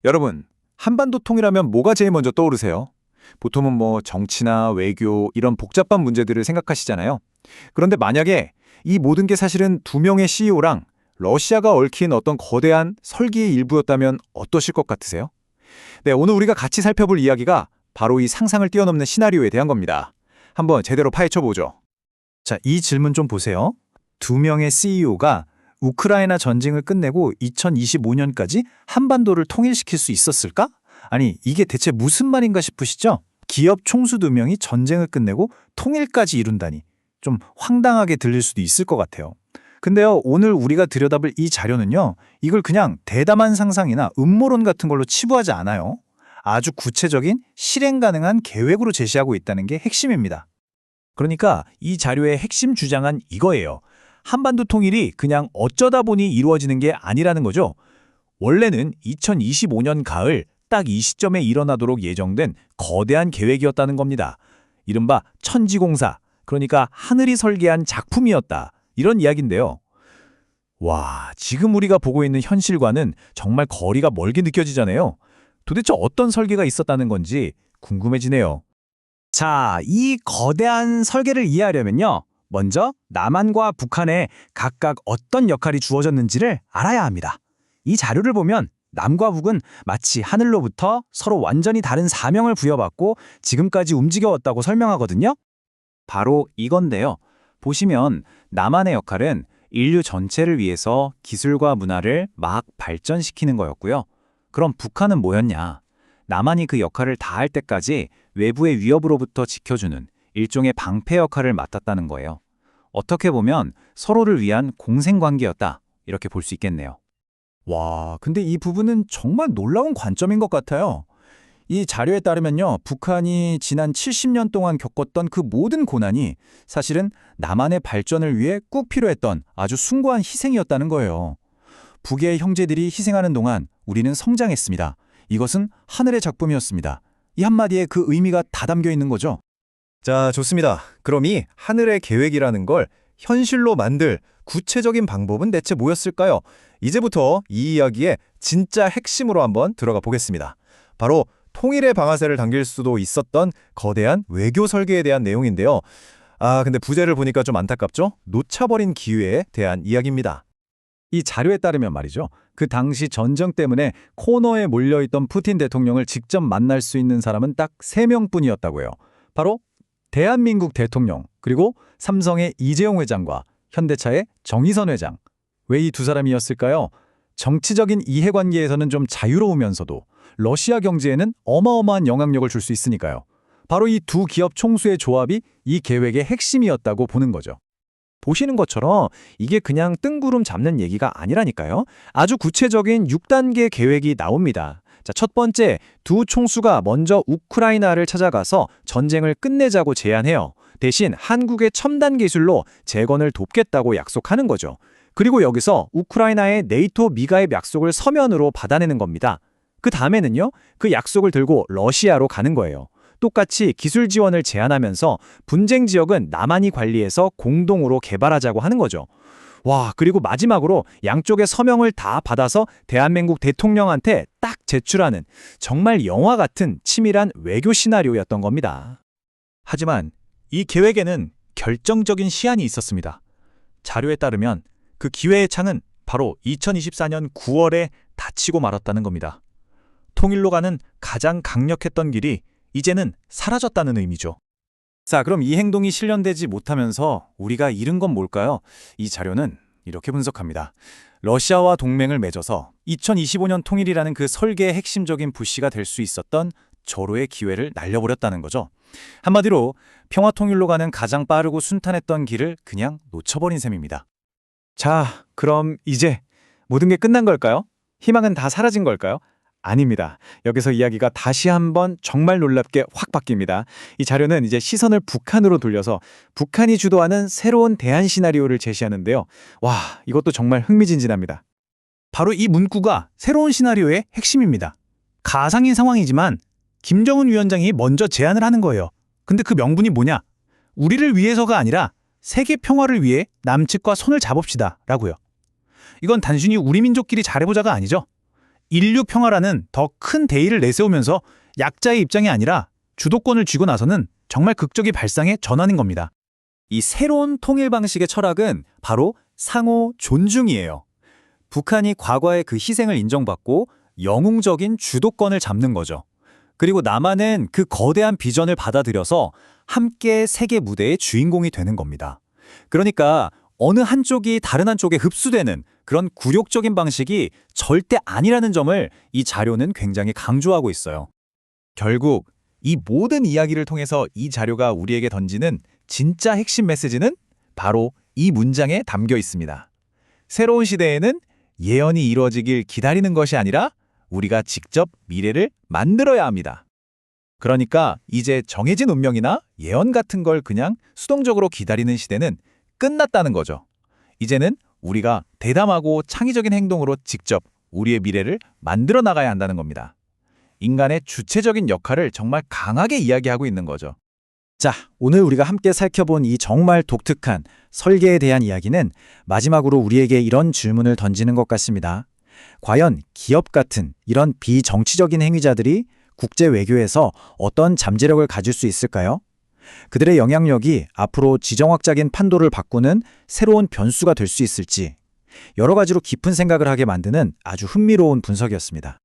여러분, 한반도 통일하면 뭐가 제일 먼저 떠오르세요? 보통은 뭐 정치나 외교 이런 복잡한 문제들을 생각하시잖아요. 그런데 만약에 이 모든 게 사실은 두 명의 CEO랑 러시아가 얽힌 어떤 거대한 설계의 일부였다면 어떠실 것 같으세요? 네, 오늘 우리가 같이 살펴볼 이야기가 바로 이 상상을 뛰어넘는 시나리오에 대한 겁니다. 한번 제대로 파헤쳐 보죠. 자, 이 질문 좀 보세요. 두 명의 CEO가 우크라이나 전쟁을 끝내고 2025년까지 한반도를 통일시킬 수 있었을까? 아니, 이게 대체 무슨 말인가 싶으시죠? 기업 총수 두 명이 전쟁을 끝내고 통일까지 이룬다니. 좀 황당하게 들릴 수도 있을 것 같아요. 근데요, 오늘 우리가 들여다볼 이 자료는요, 이걸 그냥 대담한 상상이나 음모론 같은 걸로 치부하지 않아요. 아주 구체적인 실행 가능한 계획으로 제시하고 있다는 게 핵심입니다. 그러니까 이 자료의 핵심 주장은 이거예요. 한반도 통일이 그냥 어쩌다 보니 이루어지는 게 아니라는 거죠. 원래는 2025년 가을 딱 이 시점에 일어나도록 예정된 거대한 계획이었다는 겁니다. 이른바 천지공사, 그러니까 하늘이 설계한 작품이었다. 이런 이야기인데요. 와, 지금 우리가 보고 있는 현실과는 정말 거리가 멀게 느껴지잖아요. 도대체 어떤 설계가 있었다는 건지 궁금해지네요. 자, 이 거대한 설계를 이해하려면요. 먼저 남한과 북한에 각각 어떤 역할이 주어졌는지를 알아야 합니다. 이 자료를 보면 남과 북은 마치 하늘로부터 서로 완전히 다른 사명을 부여받고 지금까지 움직여왔다고 설명하거든요. 바로 이건데요. 보시면 남한의 역할은 인류 전체를 위해서 기술과 문화를 막 발전시키는 거였고요. 그럼 북한은 뭐였냐? 남한이 그 역할을 다할 때까지 외부의 위협으로부터 지켜주는 일종의 방패 역할을 맡았다는 거예요. 어떻게 보면 서로를 위한 공생관계였다. 이렇게 볼 수 있겠네요. 와, 근데 이 부분은 정말 놀라운 관점인 것 같아요. 이 자료에 따르면요, 북한이 지난 70년 동안 겪었던 그 모든 고난이 사실은 남한의 발전을 위해 꼭 필요했던 아주 숭고한 희생이었다는 거예요. 북의 형제들이 희생하는 동안 우리는 성장했습니다. 이것은 하늘의 작품이었습니다. 이 한마디에 그 의미가 다 담겨 있는 거죠. 자, 좋습니다. 그럼 이 하늘의 계획이라는 걸 현실로 만들 구체적인 방법은 대체 뭐였을까요? 이제부터 이 이야기의 진짜 핵심으로 한번 들어가 보겠습니다. 바로 통일의 방아쇠를 당길 수도 있었던 거대한 외교 설계에 대한 내용인데요. 근데 부제를 보니까 좀 안타깝죠? 놓쳐버린 기회에 대한 이야기입니다. 이 자료에 따르면 말이죠. 그 당시 전쟁 때문에 코너에 몰려있던 푸틴 대통령을 직접 만날 수 있는 사람은 딱 3명뿐이었다고요. 바로 대한민국 대통령, 그리고 삼성의 이재용 회장과 현대차의 정의선 회장. 왜 이 두 사람이었을까요? 정치적인 이해관계에서는 좀 자유로우면서도 러시아 경제에는 어마어마한 영향력을 줄 수 있으니까요. 바로 이 두 기업 총수의 조합이 이 계획의 핵심이었다고 보는 거죠. 보시는 것처럼 이게 그냥 뜬구름 잡는 얘기가 아니라니까요. 아주 구체적인 6단계 계획이 나옵니다. 자, 첫 번째, 두 총수가 먼저 우크라이나를 찾아가서 전쟁을 끝내자고 제안해요. 대신 한국의 첨단 기술로 재건을 돕겠다고 약속하는 거죠. 그리고 여기서 우크라이나의 네이토 미가입 약속을 서면으로 받아내는 겁니다. 그 다음에는요, 그 약속을 들고 러시아로 가는 거예요. 똑같이 기술 지원을 제안하면서 분쟁 지역은 남한이 관리해서 공동으로 개발하자고 하는 거죠. 와, 그리고 마지막으로 양쪽의 서명을 다 받아서 대한민국 대통령한테 딱 제출하는 정말 영화 같은 치밀한 외교 시나리오였던 겁니다. 하지만 이 계획에는 결정적인 시한이 있었습니다. 자료에 따르면 그 기회의 창은 바로 2024년 9월에 닫히고 말았다는 겁니다. 통일로 가는 가장 강력했던 길이 이제는 사라졌다는 의미죠. 자, 그럼 이 행동이 실현되지 못하면서 우리가 잃은 건 뭘까요? 이 자료는 이렇게 분석합니다. 러시아와 동맹을 맺어서 2025년 통일이라는 그 설계의 핵심적인 부시가 될 수 있었던 절호의 기회를 날려버렸다는 거죠. 한마디로 평화 통일로 가는 가장 빠르고 순탄했던 길을 그냥 놓쳐버린 셈입니다. 자, 그럼 이제 모든 게 끝난 걸까요? 희망은 다 사라진 걸까요? 아닙니다. 여기서 이야기가 다시 한번 정말 놀랍게 확 바뀝니다. 이 자료는 이제 시선을 북한으로 돌려서 북한이 주도하는 새로운 대안 시나리오를 제시하는데요. 와, 이것도 정말 흥미진진합니다. 바로 이 문구가 새로운 시나리오의 핵심입니다. 가상인 상황이지만 김정은 위원장이 먼저 제안을 하는 거예요. 근데 그 명분이 뭐냐? 우리를 위해서가 아니라 세계 평화를 위해 남측과 손을 잡읍시다 라고요. 이건 단순히 우리 민족끼리 잘해보자가 아니죠. 인류 평화라는 더 큰 대의를 내세우면서 약자의 입장이 아니라 주도권을 쥐고 나서는 정말 극적인 발상의 전환인 겁니다. 이 새로운 통일 방식의 철학은 바로 상호 존중이에요. 북한이 과거의 그 희생을 인정받고 영웅적인 주도권을 잡는 거죠. 그리고 남한은 그 거대한 비전을 받아들여서 함께 세계 무대의 주인공이 되는 겁니다. 그러니까 어느 한쪽이 다른 한쪽에 흡수되는 그런 굴욕적인 방식이 절대 아니라는 점을 이 자료는 굉장히 강조하고 있어요. 결국 이 모든 이야기를 통해서 이 자료가 우리에게 던지는 진짜 핵심 메시지는 바로 이 문장에 담겨 있습니다. 새로운 시대에는 예언이 이루어지길 기다리는 것이 아니라 우리가 직접 미래를 만들어야 합니다. 그러니까 이제 정해진 운명이나 예언 같은 걸 그냥 수동적으로 기다리는 시대는 끝났다는 거죠. 이제는 우리가 대담하고 창의적인 행동으로 직접 우리의 미래를 만들어 나가야 한다는 겁니다. 인간의 주체적인 역할을 정말 강하게 이야기하고 있는 거죠. 자, 오늘 우리가 함께 살펴본 이 정말 독특한 설계에 대한 이야기는 마지막으로 우리에게 이런 질문을 던지는 것 같습니다. 과연 기업 같은 이런 비정치적인 행위자들이 국제 외교에서 어떤 잠재력을 가질 수 있을까요? 그들의 영향력이 앞으로 지정학적인 판도를 바꾸는 새로운 변수가 될 수 있을지 여러 가지로 깊은 생각을 하게 만드는 아주 흥미로운 분석이었습니다.